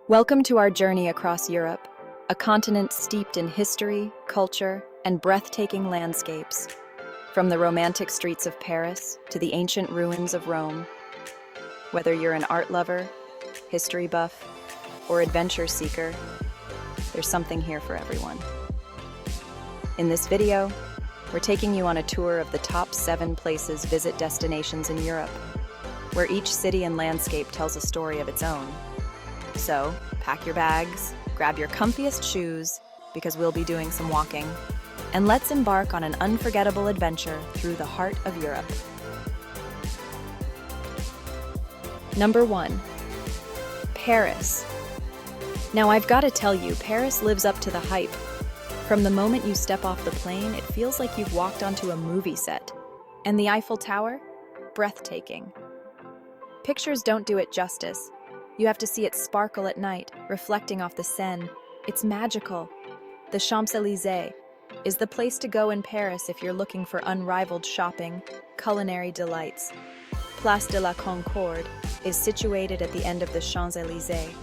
Welcome to our journey across Europe, a continent steeped in history, culture, and breathtaking landscapes. From the romantic streets of Paris to the ancient ruins of Rome. Whether you're an art lover, history buff, or adventure seeker, there's something here for everyone. In this video, we're taking you on a tour of the top 7 places visit destinations in Europe, where each city and landscape tells a story of its own. So, pack your bags, grab your comfiest shoes, because we'll be doing some walking, and let's embark on an unforgettable adventure through the heart of Europe. Number 1. Paris. Now I've got to tell you, Paris lives up to the hype. From the moment you step off the plane, it feels like you've walked onto a movie set. And the Eiffel Tower? Breathtaking. Pictures don't do it justice. You have to see it sparkle at night, reflecting off the Seine. It's magical. The Champs-Élysées is the place to go in Paris if you're looking for unrivaled shopping, culinary delights. Place de la Concorde is situated at the end of the Champs-Élysées.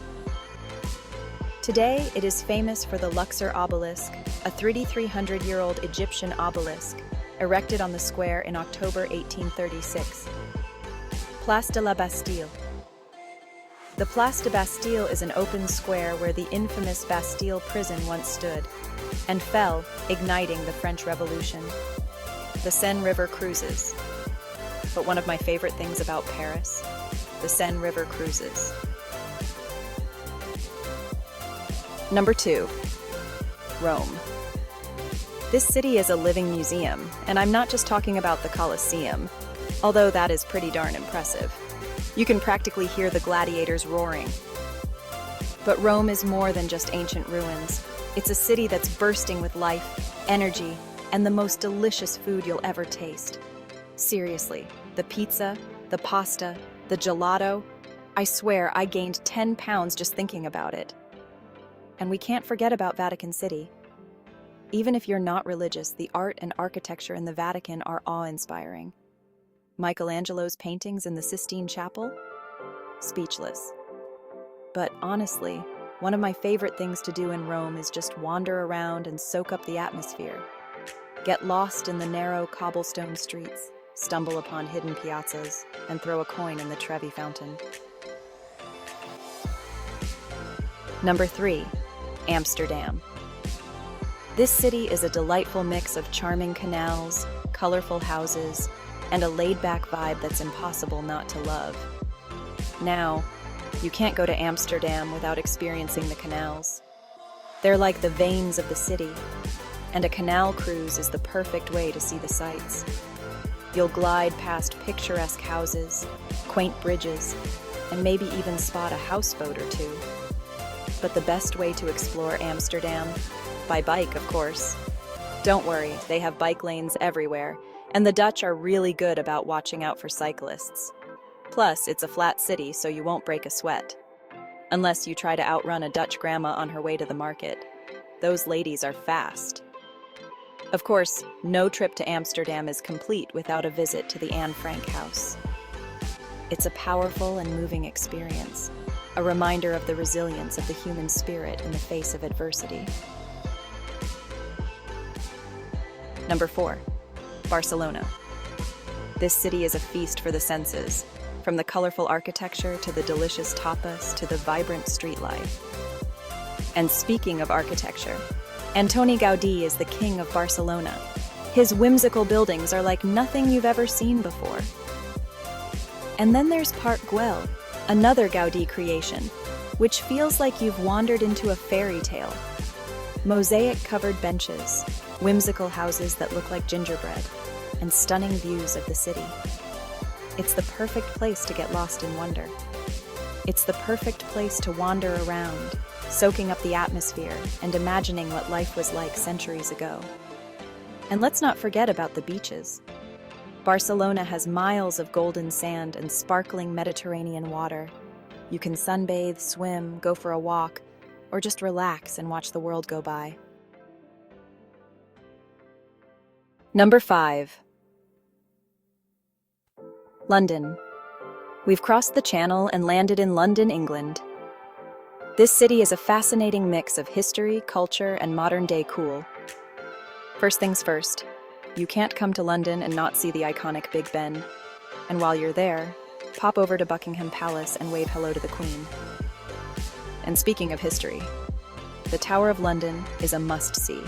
Today, it is famous for the Luxor obelisk, a 3,300-year-old Egyptian obelisk, erected on the square in October 1836. Place de la Bastille. The Place de Bastille is an open square where the infamous Bastille prison once stood and fell, igniting the French Revolution. The Seine River cruises. But one of my favorite things about Paris, the Seine River cruises. Number 2. Rome. This city is a living museum, and I'm not just talking about the Colosseum, although that is pretty darn impressive. You can practically hear the gladiators roaring. But Rome is more than just ancient ruins. It's a city that's bursting with life, energy, and the most delicious food you'll ever taste. Seriously, the pizza, the pasta, the gelato, I swear I gained 10 pounds just thinking about it. And we can't forget about Vatican City. Even if you're not religious, the art and architecture in the Vatican are awe-inspiring. Michelangelo's paintings in the Sistine Chapel? Speechless. But honestly, one of my favorite things to do in Rome is just wander around and soak up the atmosphere. Get lost in the narrow cobblestone streets, stumble upon hidden piazzas, and throw a coin in the Trevi Fountain. Number 3. Amsterdam. This city is a delightful mix of charming canals, colorful houses, and a laid-back vibe that's impossible not to love. Now, you can't go to Amsterdam without experiencing the canals. They're like the veins of the city, and a canal cruise is the perfect way to see the sights. You'll glide past picturesque houses, quaint bridges, and maybe even spot a houseboat or two. But the best way to explore Amsterdam? By bike, of course. Don't worry, they have bike lanes everywhere, and the Dutch are really good about watching out for cyclists. Plus, it's a flat city, so you won't break a sweat. Unless you try to outrun a Dutch grandma on her way to the market. Those ladies are fast. Of course, no trip to Amsterdam is complete without a visit to the Anne Frank house. It's a powerful and moving experience, a reminder of the resilience of the human spirit in the face of adversity. Number 4. Barcelona. This city is a feast for the senses, from the colorful architecture to the delicious tapas to the vibrant street life. And speaking of architecture, Antoni Gaudí is the king of Barcelona. His whimsical buildings are like nothing you've ever seen before. And then there's Park Güell, another Gaudí creation, which feels like you've wandered into a fairy tale. Mosaic-covered benches, whimsical houses that look like gingerbread, and stunning views of the city. It's the perfect place to get lost in wonder. It's the perfect place to wander around, soaking up the atmosphere and imagining what life was like centuries ago. And let's not forget about the beaches. Barcelona has miles of golden sand and sparkling Mediterranean water. You can sunbathe, swim, go for a walk, or just relax and watch the world go by. Number 5. London. We've crossed the Channel and landed in London, England. This city is a fascinating mix of history, culture, and modern-day cool. First things first, you can't come to London and not see the iconic Big Ben. And while you're there, pop over to Buckingham Palace and wave hello to the Queen. And speaking of history, the Tower of London is a must-see.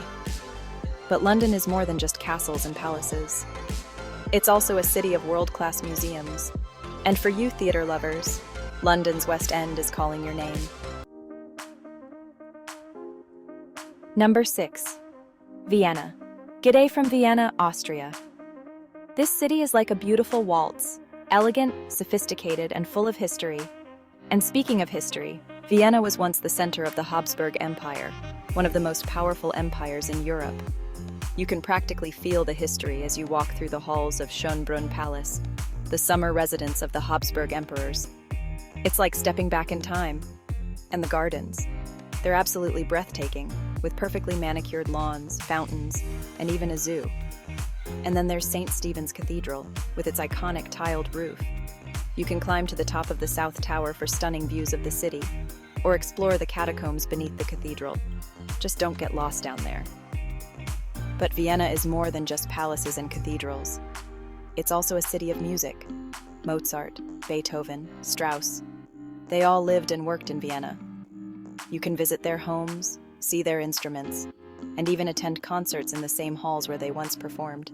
But London is more than just castles and palaces. It's also a city of world-class museums. And for you theater lovers, London's West End is calling your name. Number 6. Vienna. G'day from Vienna, Austria. This city is like a beautiful waltz, elegant, sophisticated, and full of history. And speaking of history, Vienna was once the center of the Habsburg Empire, one of the most powerful empires in Europe. You can practically feel the history as you walk through the halls of Schönbrunn Palace, the summer residence of the Habsburg emperors. It's like stepping back in time. And the gardens. They're absolutely breathtaking, with perfectly manicured lawns, fountains, and even a zoo. And then there's St. Stephen's Cathedral, with its iconic tiled roof. You can climb to the top of the South Tower for stunning views of the city, or explore the catacombs beneath the cathedral. Just don't get lost down there. But Vienna is more than just palaces and cathedrals. It's also a city of music. Mozart, Beethoven, Strauss. They all lived and worked in Vienna. You can visit their homes, see their instruments, and even attend concerts in the same halls where they once performed.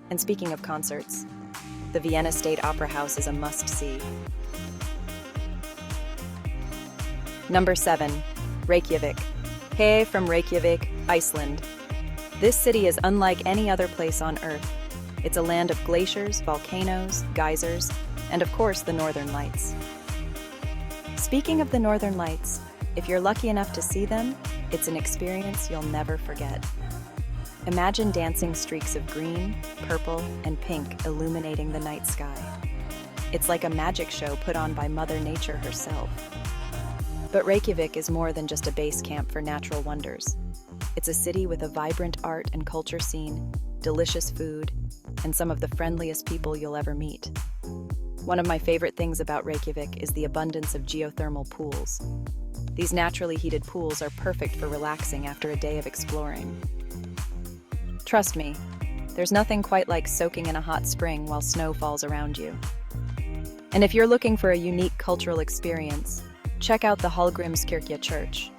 And speaking of concerts, the Vienna State Opera House is a must-see. Number 7. Reykjavik. Hey from Reykjavik, Iceland. This city is unlike any other place on Earth. It's a land of glaciers, volcanoes, geysers, and of course the Northern Lights. Speaking of the Northern Lights, if you're lucky enough to see them, it's an experience you'll never forget. Imagine dancing streaks of green, purple, and pink illuminating the night sky. It's like a magic show put on by Mother Nature herself. But Reykjavik is more than just a base camp for natural wonders. It's a city with a vibrant art and culture scene, delicious food, and some of the friendliest people you'll ever meet. One of my favorite things about Reykjavik is the abundance of geothermal pools. These naturally heated pools are perfect for relaxing after a day of exploring. Trust me, there's nothing quite like soaking in a hot spring while snow falls around you. And if you're looking for a unique cultural experience, check out the Hallgrímskirkja Church.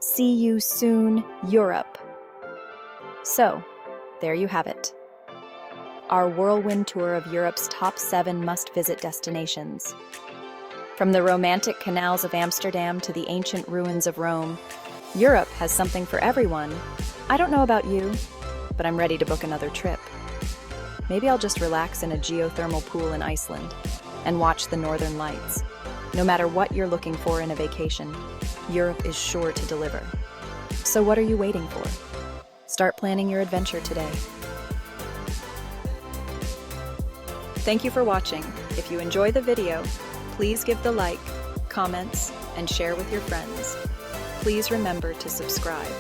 See you soon, Europe. So, there you have it. Our whirlwind tour of Europe's top 7 must-visit destinations. From the romantic canals of Amsterdam to the ancient ruins of Rome, Europe has something for everyone. I don't know about you, but I'm ready to book another trip. Maybe I'll just relax in a geothermal pool in Iceland and watch the Northern Lights. No matter what you're looking for in a vacation, Europe is sure to deliver. So what are you waiting for? Start planning your adventure today. Thank you for watching. If you enjoy the video, please give the like, comments, and share with your friends. Please remember to subscribe.